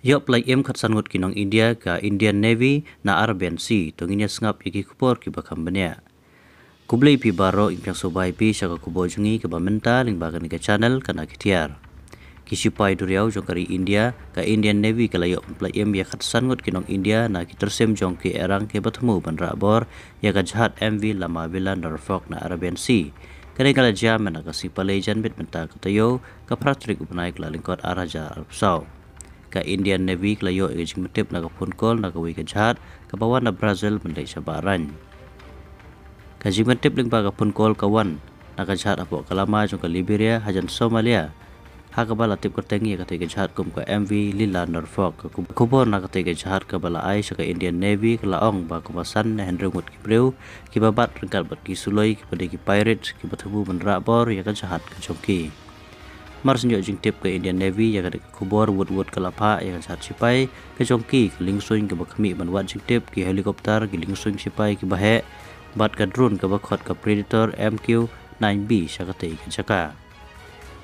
Yok play em khat sangut kinong India ka Indian Navy na Arabian Sea tonginya sngap iki kupor ki bakam banya. Kublai pi baro ingkang sobai pi saka kubo jungi ke bamenta ling bagan ke channel kana kitiar. Kisipai duriau jongkari India ka Indian Navy ka layok play em ya khat sangut kinong India na kitersem jongki erang ke batemu bandra bor ya ka jahat MV Lama Villa Norfolk na Arabian Sea. Kani kala jam na ka sipalejan bit menta katayo ka pratrik upnai kala lingkot araja arpsau. Ka Indian Navy klayo ejing metip na kapun kol na kawi ka jahat ka bawan na Brazil mendai sabaran. Ka jing metip ling pa kapun kol kawan na ka jahat apo kalama jong ka Liberia hajan Somalia. Ha ka bala tip kertengi ka tege jahat kum ka MV Lila Norfolk ka kubor na ka tege jahat ka bala ai sa ka Indian Navy ka laong ba kumasan na Henry Mut Kibreu ki babat ringkat bat ki suloi ki pada ki pirate ki batabu menra bor ya ka jahat ka jongki. Mars nyo jing tip ke Indian Navy ya ka kubor wood kalapa ya ka jahat sipai ke jongki ke lingsuing ke bakami banwat jing tip ki helikopter ki lingsuing sipai ki bahe bat ka drone ke bakhot ka Predator MQ-9B sa ka tei ka jaka.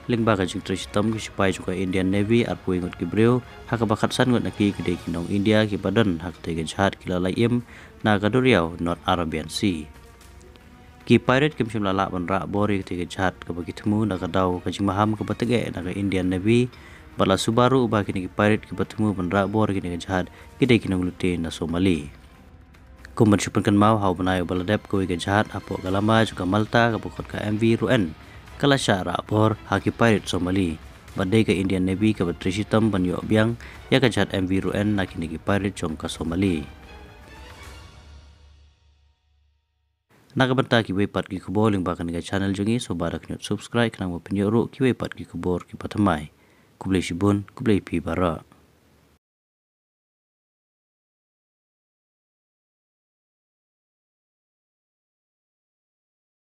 Ling ba ka jing trisitam ki sipai juga Indian Navy arpui ngot ki breu ha ka bakat san ngot naki ki kinong India ki badan ha ka tei ka jahat ki lalayim na ka duriau North Arabian Sea. Ki pirate kim shim lala banra bori ke jahat ke bagi temu na ka daw ka jing maham ke batege na ka Indian Navy bala Subaru ba kini ki pirate ke batemu banra bori kini ka jahat ki kinong lute na Somali. Kumban syupan kan mau hau banai bala dep ke jahat apo galama juga Malta ke bokot ka MV Ruen kala syara bor ha ki pirate Somali badai ke Indian Navy ke batrisitam banyo biang ya ka jahat MV Ruen na kini ki pirate jong ka Somali. Nakabanta ki wepat ki kubor ling bakan ga channel jungi so barak nyot subscribe kana mo penyoru ki wepat ki kubor ki patamai kublai shibun kublai pi bara.